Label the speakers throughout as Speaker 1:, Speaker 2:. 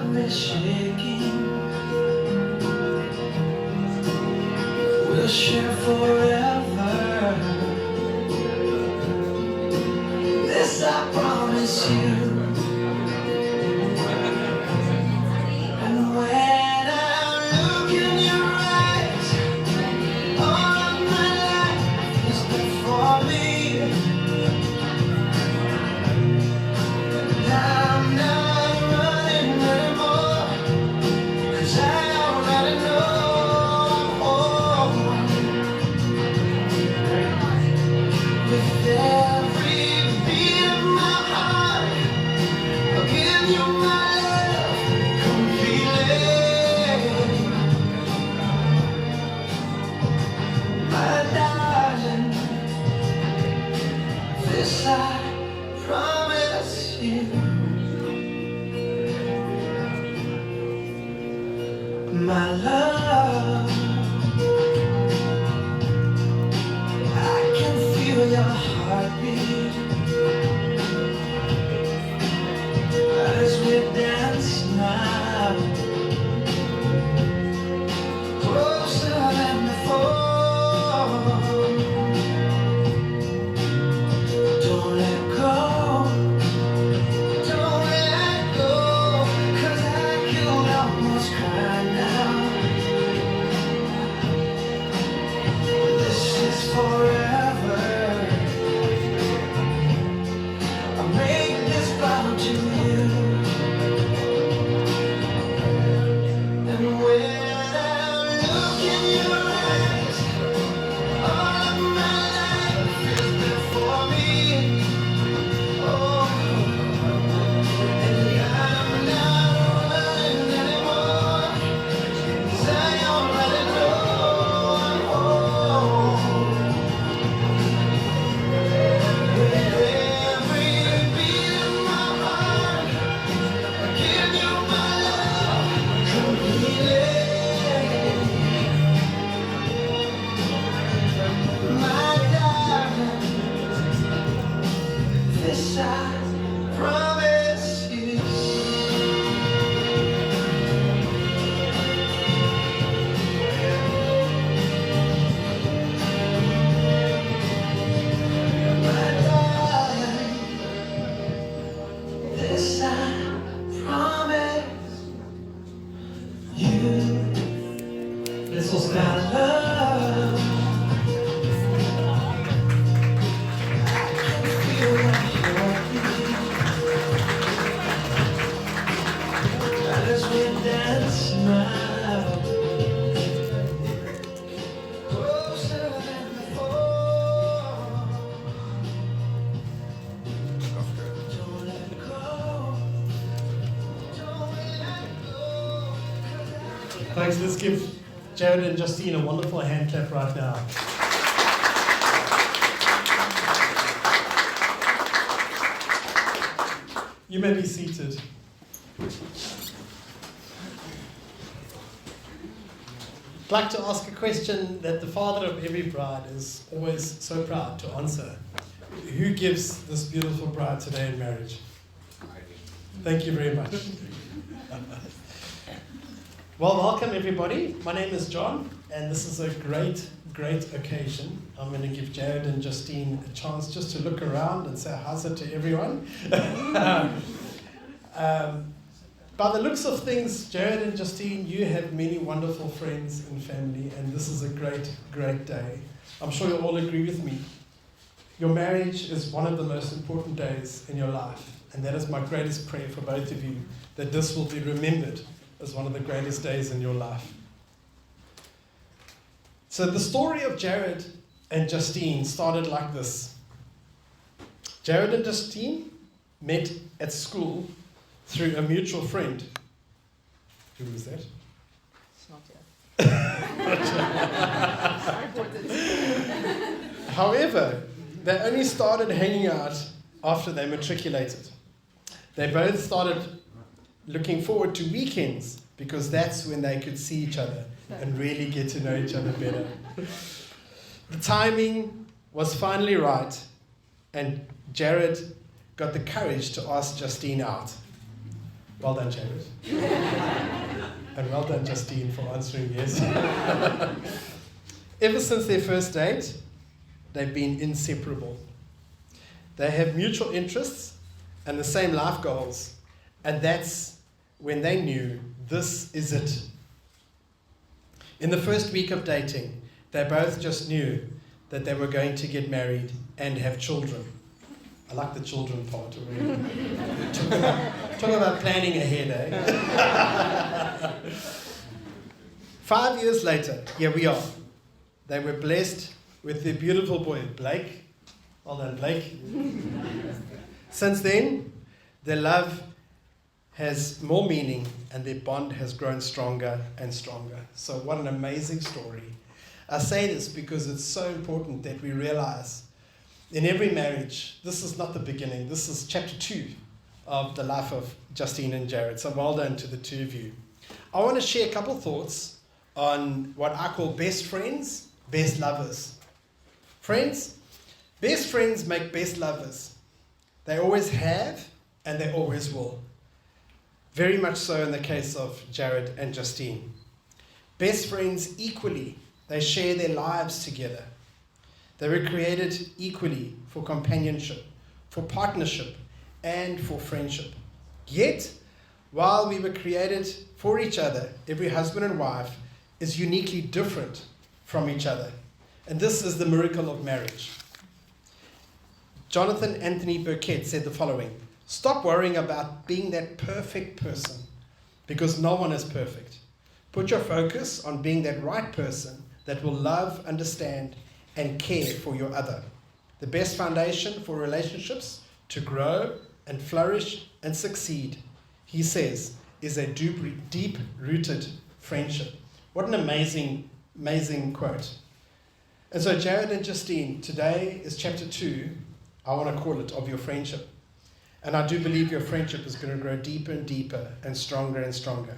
Speaker 1: got me shaking. We'll share forever. This I promise you. And when I look in your eyes, all of my life is before me. And I'm not running anymore, 'cause I already know. With every beat of my heart, I'll give you my love completely. My darling, this I promise you. My love, I can feel your heartbeat as we dance now, closer than before. Don't let go, don't let go, 'cause I could almost cry now. This is forever. I make this vow to you. And when I look in your eyes, all of my life is before me. Oh, and I'm not running anymore, 'cause I already know. With every beat of my heart, I give you my love completely. My darling, this I promise you. My darling, this I promise you. This was my love. I can feel your heartbeat as we dance now, closer than before. Don't let go, don't let go, 'cause I
Speaker 2: Thanks. Let's give Jarryd and Justine a wonderful hand clap right now. You may be seated. I'd like to ask a question that the father of every bride is always so proud to answer. Who gives this beautiful bride today in marriage? Thank you very much. Well, welcome everybody. My name is John, and this is a great, great occasion. I'm going to give Jarryd and Justine a chance just to look around and say how's it to everyone. By the looks of things, Jarryd and Justine, you have many wonderful friends and family, and this is a great, great day. I'm sure you'll all agree with me. Your marriage is one of the most important days in your life, and that is my greatest prayer for both of you, that this will be remembered as one of the greatest days in your life. So the story of Jarryd and Justine started like this. Jarryd and Justine met at school through a mutual friend. Who was that?
Speaker 3: It's not yet.
Speaker 2: However, they only started hanging out after they matriculated. They both started looking forward to weekends because that's when they could see each other and really get to know each other better. The timing was finally right, and Jarryd got the courage to ask Justine out. Well done, Jarryd. And well done, Justine, for answering yes. Ever since their first date, they've been inseparable. They have mutual interests and the same life goals, and that's when they knew this is it. In the first week of dating, they both just knew that they were going to get married and have children. I like the children part already. Talk about planning ahead, eh? 5 years later, here we are. They were blessed with their beautiful boy, Blake. Well done, Blake. Since then, their love has more meaning and their bond has grown stronger and stronger. So what an amazing story. I say this because it's so important that we realize in every marriage, this is not the beginning. This is chapter 2 of the life of Justine and Jarryd. So well done to the two of you. I want to share a couple thoughts on what I call best friends, best lovers. Friends, best friends make best lovers. They always have and they always will. Very much so in the case of Jarryd and Justine. Best friends equally, they share their lives together. They were created equally for companionship, for partnership, and for friendship. Yet, while we were created for each other, every husband and wife is uniquely different from each other. And this is the miracle of marriage. Jonathan Anthony Burkett said the following: stop worrying about being that perfect person, because no one is perfect. Put your focus on being that right person that will love, understand, and care for your other. The best foundation for relationships to grow and flourish and succeed, he says, is a deep-rooted friendship. What an amazing, amazing quote. And so Jarryd and Justine, today is chapter 2, I want to call it, of your friendship. And I do believe your friendship is going to grow deeper and deeper and stronger.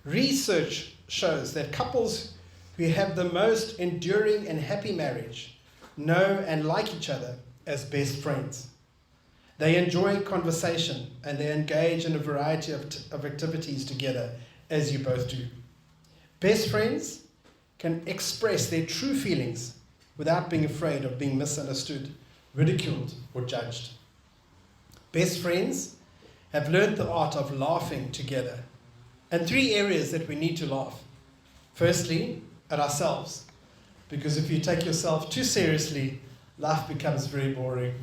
Speaker 2: Research shows that couples who have the most enduring and happy marriage know and like each other as best friends. They enjoy conversation and they engage in a variety of activities together, as you both do. Best friends can express their true feelings without being afraid of being misunderstood, ridiculed, or judged. Best friends have learned the art of laughing together. And 3 areas that we need to laugh. Firstly, at ourselves. Because if you take yourself too seriously, life becomes very boring.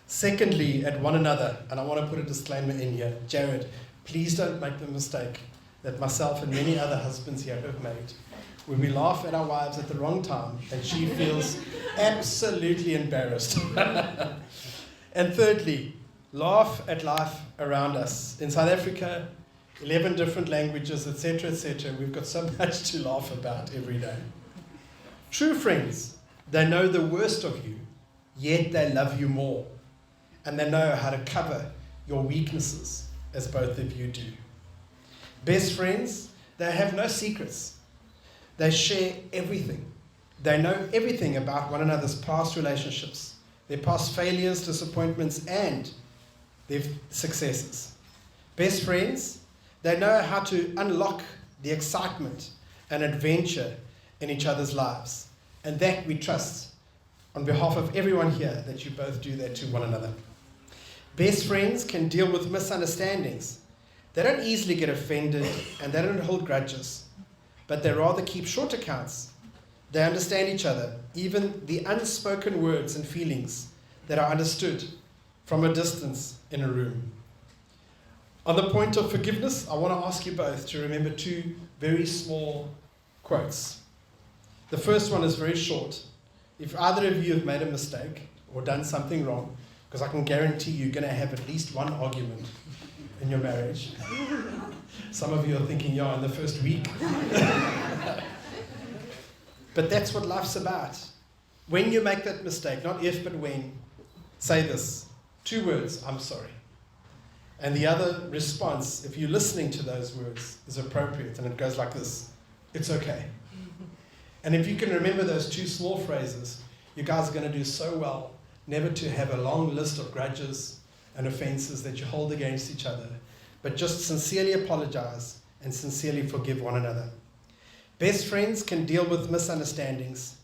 Speaker 2: Secondly, at one another. And I want to put a disclaimer in here. Jarryd, please don't make the mistake that myself and many other husbands here have made, where we laugh at our wives at the wrong time and she feels absolutely embarrassed. And thirdly, laugh at life around us. In South Africa, 11 different languages, etc., etc. We've got so much to laugh about every day. True friends, they know the worst of you, yet they love you more. And they know how to cover your weaknesses, as both of you do. Best friends, they have no secrets. They share everything. They know everything about one another's past relationships, their past failures, disappointments, and their successes. Best friends, they know how to unlock the excitement and adventure in each other's lives. And that we trust, on behalf of everyone here, that you both do that to one another. Best friends can deal with misunderstandings. They don't easily get offended and they don't hold grudges, but they rather keep short accounts. They understand each other, even the unspoken words and feelings that are understood from a distance in a room. On the point of forgiveness, I want to ask you both to remember 2 very small quotes. The first one is very short. If either of you have made a mistake or done something wrong, because I can guarantee you're going to have at least one argument in your marriage. Some of you are thinking, yeah, in the first week. But that's what life's about. When you make that mistake, not if but when, say this. 2 words, I'm sorry. And the other response, if you're listening to those words, is appropriate, and it goes like this: it's okay. And if you can remember those 2 small phrases, you guys are going to do so well never to have a long list of grudges and offenses that you hold against each other, but just sincerely apologize and sincerely forgive one another. Best friends can deal with misunderstandings,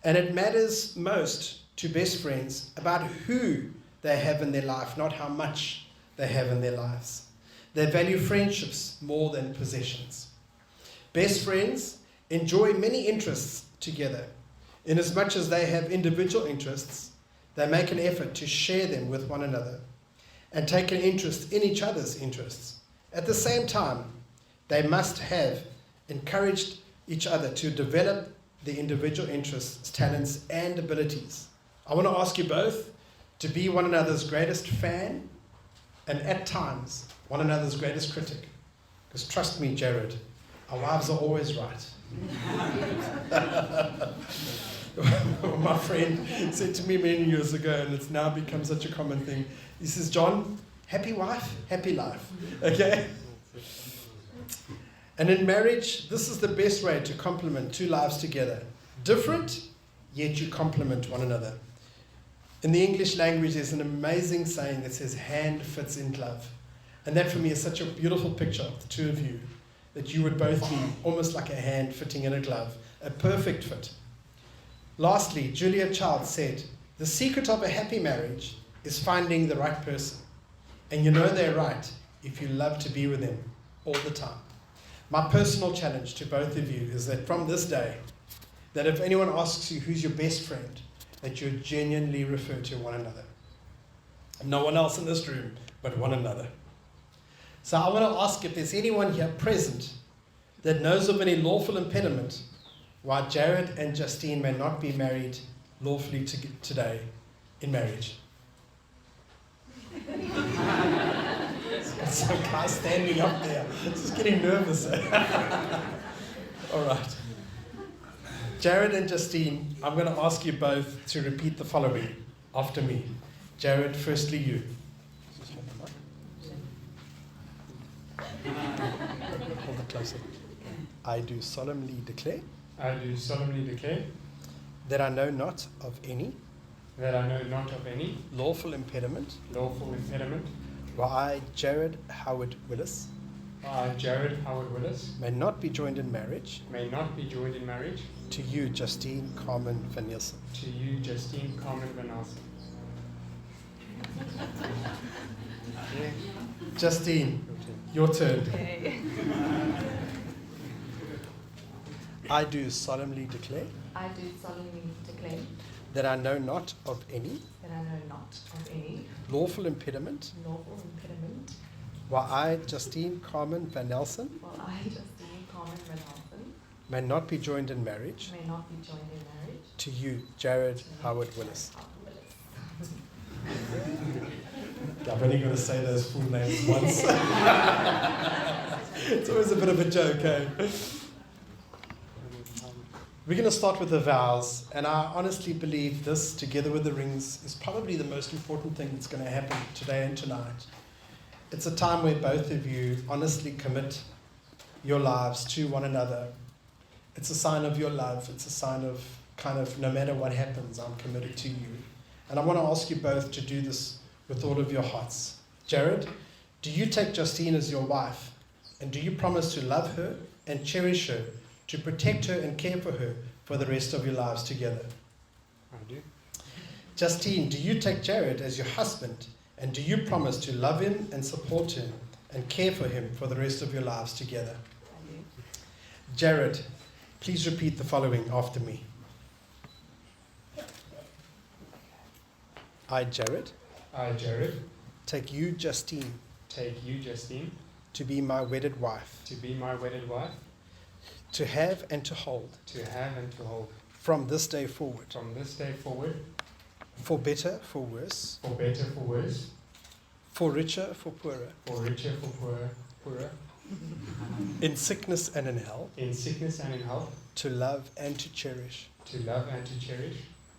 Speaker 2: and it matters most to best friends about who they have in their life, not how much they have in their lives. They value friendships more than possessions. Best friends enjoy many interests together. Inasmuch as they have individual interests, they make an effort to share them with one another and take an interest in each other's interests. At the same time, they must have encouraged each other to develop the individual interests, talents, and abilities. I want to ask you both to be one another's greatest fan and at times one another's greatest critic. Because trust me, Jarryd, our wives are always right. My friend said to me many years ago, and it's now become such a common thing, he says, John, happy wife, happy life. Okay? And in marriage, this is the best way to complement two lives together. Different, yet you complement one another. In the English language, there's an amazing saying that says, hand fits in glove. And that for me is such a beautiful picture of the two of you, that you would both be almost like a hand fitting in a glove, a perfect fit. Lastly, Julia Child said, the secret of a happy marriage is finding the right person. And you know they're right if you love to be with them all the time. My personal challenge to both of you is that from this day, that if anyone asks you who's your best friend, that you genuinely refer to one another. No one else in this room, but one another. So I want to ask if there's anyone here present that knows of any lawful impediment why Jarryd and Justine may not be married lawfully today in marriage. Some guy standing up there. Just getting nervous. All right. Jarryd and Justine, I'm going to ask you both to repeat the following after me. Jarryd, firstly you. Hold it closer. I do solemnly declare.
Speaker 4: I do solemnly declare
Speaker 2: that I know not of any
Speaker 4: that I know not of any
Speaker 2: lawful impediment
Speaker 4: lawful impediment
Speaker 2: why I, Jarryd Howard Willis,
Speaker 4: I, Jarryd Howard Willis,
Speaker 2: may not be joined in marriage
Speaker 4: may not be joined in marriage
Speaker 2: to you, Justine Carmen Van Nielsen.
Speaker 4: to you, Justine Carmen Van Nielsen.
Speaker 2: Justine, your turn.
Speaker 3: Okay.
Speaker 2: I do solemnly declare
Speaker 3: I do solemnly declare
Speaker 2: that I know not of any
Speaker 3: that I know not of any
Speaker 2: lawful impediment
Speaker 3: lawful impediment
Speaker 2: why I, Justine Carmen Van Nielsen,
Speaker 3: while I, Justine Carmen Van Nielsen,
Speaker 2: may not be joined in marriage
Speaker 3: may not be joined in marriage
Speaker 2: to you, Jarryd
Speaker 3: to you,
Speaker 2: Howard Willis.
Speaker 3: Howard Willis.
Speaker 2: I'm only going to say those full names once. It's always a bit of a joke, eh? We're going to start with the vows, and I honestly believe this, together with the rings, is probably the most important thing that's going to happen today and tonight. It's a time where both of you honestly commit your lives to one another. It's a sign of your love. It's a sign of kind of, no matter what happens, I'm committed to you. And I want to ask you both to do this with all of your hearts. Jarryd, do you take Justine as your wife? And do you promise to love her and cherish her, to protect her and care for her for the rest of your lives together?
Speaker 4: I do.
Speaker 2: Justine, do you take Jarryd as your husband? And do you promise to love him and support him and care for him for the rest of your lives together?
Speaker 3: I do.
Speaker 2: Jarryd, please repeat the following after me. I, Jarryd,
Speaker 4: I, Jarryd,
Speaker 2: take you, Justine,
Speaker 4: take you, Justine,
Speaker 2: to be my wedded wife,
Speaker 4: to be my wedded wife,
Speaker 2: to have and to hold,
Speaker 4: to have and to hold,
Speaker 2: from this day forward,
Speaker 4: from this day forward,
Speaker 2: for better, for worse,
Speaker 4: for better, for worse,
Speaker 2: for richer, for poorer,
Speaker 4: for richer, for poorer,
Speaker 2: in sickness and in health,
Speaker 4: in sickness and in health,
Speaker 2: to love and to cherish,
Speaker 4: to love and to cherish,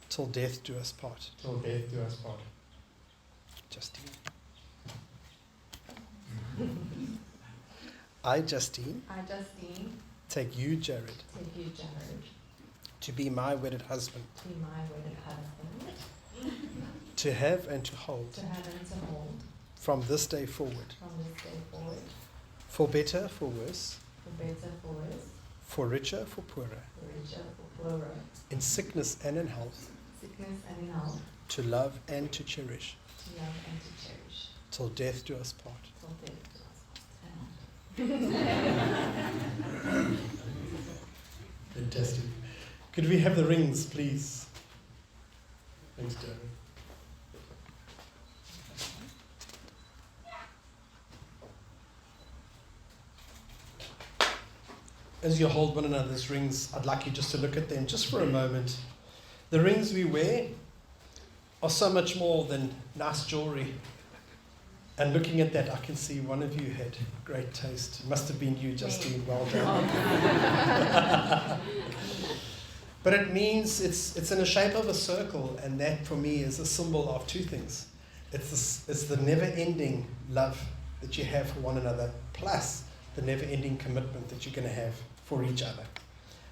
Speaker 2: till death do us part.
Speaker 4: till death do us part.
Speaker 2: Justine. I, Justine,
Speaker 3: I, Justine,
Speaker 2: take you, Jarryd,
Speaker 3: take you, Jarryd,
Speaker 2: to be my wedded husband,
Speaker 3: to be my wedded husband,
Speaker 2: to have and to hold,
Speaker 3: to have and to hold,
Speaker 2: from this day forward, for better, for worse, for richer, for poorer, in sickness and in health, to love and to cherish, till death do us part. Fantastic. Could we have the rings, please? Thanks, Jarryd. As you hold one another's rings, I'd like you just to look at them just for a moment. The rings we wear are so much more than nice jewelry. And looking at that, I can see one of you had great taste. It must have been you, Justine. Well done. But it means it's in the shape of a circle, and that for me is a symbol of two things. It's the never-ending love that you have for one another, plus the never-ending commitment that you're going to have for each other.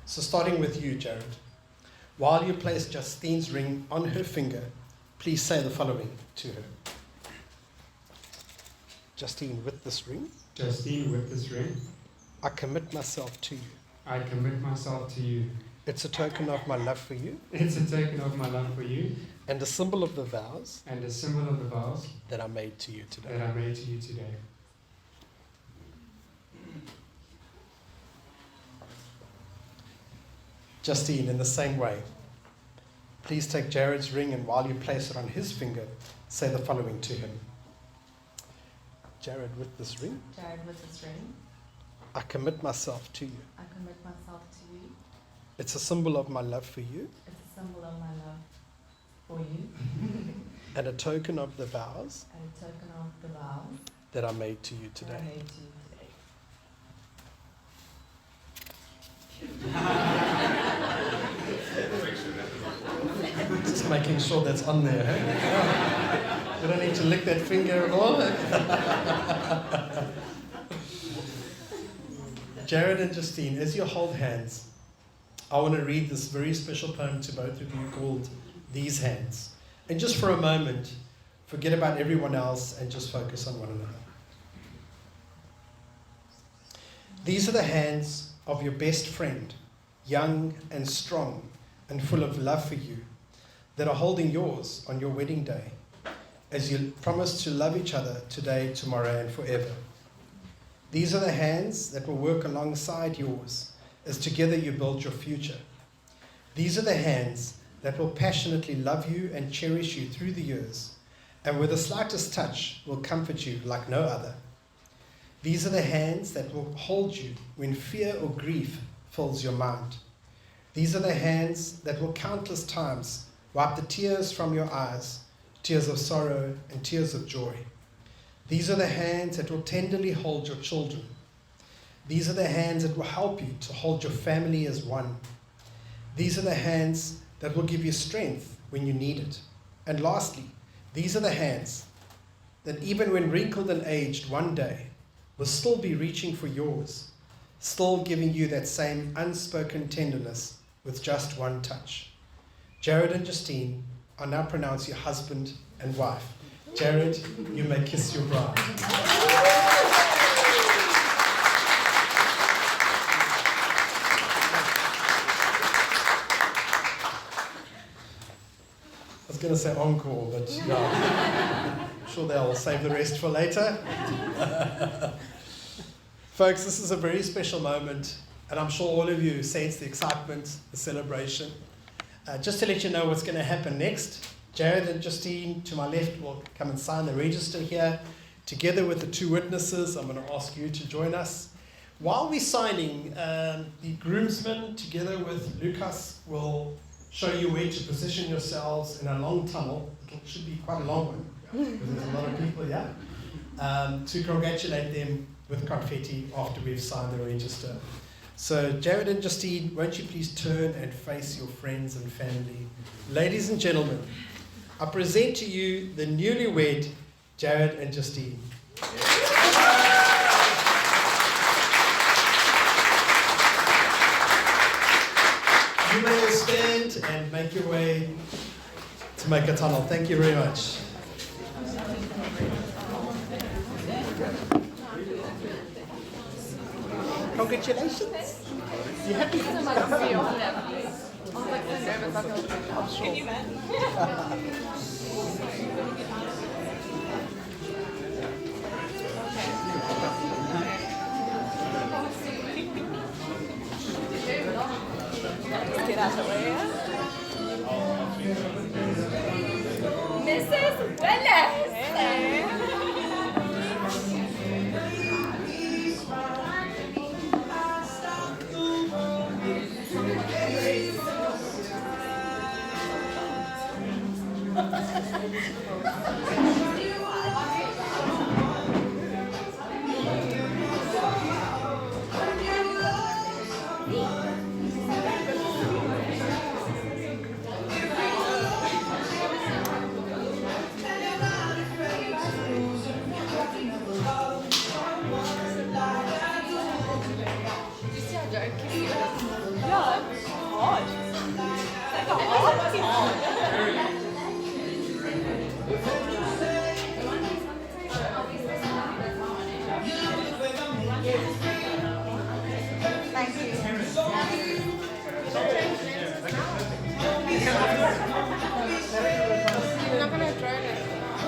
Speaker 2: So starting with you, Jarryd. While you place Justine's ring on her finger, please say the following to her. Justine, with this ring,
Speaker 4: Justine, with this ring,
Speaker 2: I commit myself to you.
Speaker 4: I commit myself to you.
Speaker 2: It's a token of my love for you
Speaker 4: It's a token of my love for you
Speaker 2: and a symbol of the vows
Speaker 4: and a symbol of the vows
Speaker 2: that I made to you today.
Speaker 4: that I made to you today.
Speaker 2: Justine, in the same way, please take Jarryd's ring, and while you place it on his finger, say the following to him. Jarryd, with this ring, I commit myself to you. It's a symbol of my love for you and a token of the vows that I made to you today. Just making sure that's on there. Hey? You don't need to lick that finger at all. Jarryd and Justine, as you hold hands, I want to read this very special poem to both of you called These Hands. And just for a moment, forget about everyone else and just focus on one another. These are the hands of your best friend, young and strong and full of love for you, that are holding yours on your wedding day, as you promise to love each other today, tomorrow, and forever. These are the hands that will work alongside yours as together you build your future. These are the hands that will passionately love you and cherish you through the years, and with the slightest touch will comfort you like no other. These are the hands that will hold you when fear or grief fills your mind. These are the hands that will countless times wipe the tears from your eyes, tears of sorrow and tears of joy. These are the hands that will tenderly hold your children. These are the hands that will help you to hold your family as one. These are the hands that will give you strength when you need it. And lastly, these are the hands that even when wrinkled and aged one day, will still be reaching for yours, still giving you that same unspoken tenderness with just one touch. Jarryd and Justine are now pronounced your husband and wife. Jarryd, you may kiss your bride. I was going to say encore, but yeah. I'm sure they'll save the rest for later. Folks, this is a very special moment, and I'm sure all of you sense the excitement, the celebration. Just to let you know what's going to happen next, Jarryd and Justine, to my left, will come and sign the register here. Together with the two witnesses, I'm going to ask you to join us. While we're signing, the groomsmen, together with Lucas, will show you where to position yourselves in a long tunnel. It should be quite a long one, because there's a lot of people here, to congratulate them with confetti after we've signed the register. So, Jarryd and Justine, won't you please turn and face your friends and family. Ladies and gentlemen, I present to you the newlywed Jarryd and Justine. You may stand and make your way to make a tunnel. Thank you very much. Congratulations. You happy?
Speaker 5: I'm like real happy. I was like so nervous. I feel
Speaker 3: Can you imagine? Let's get out the way. Mrs. Willis. Hey.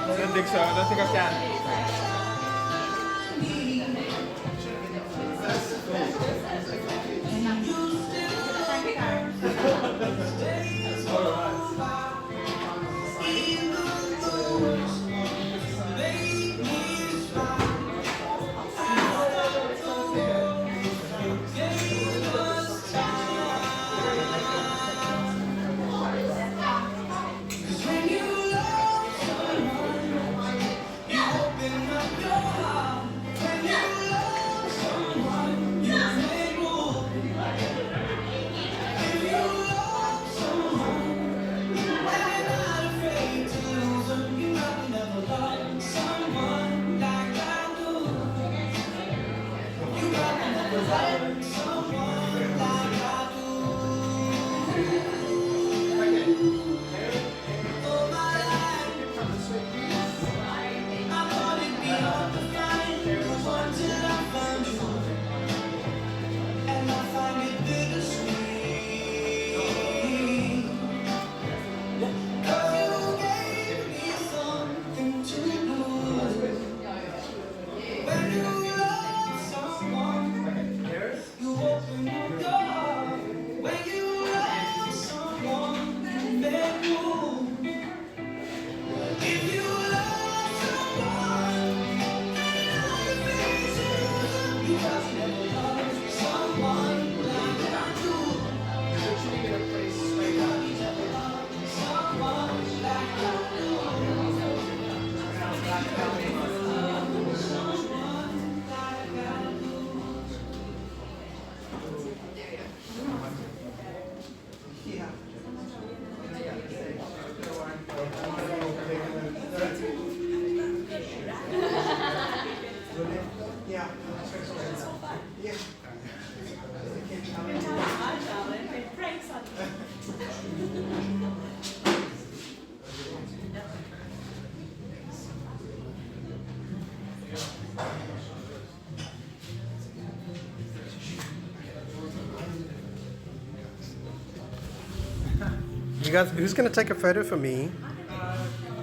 Speaker 6: I don't think so. I don't think I can.
Speaker 2: You guys, who's going to take a photo for me?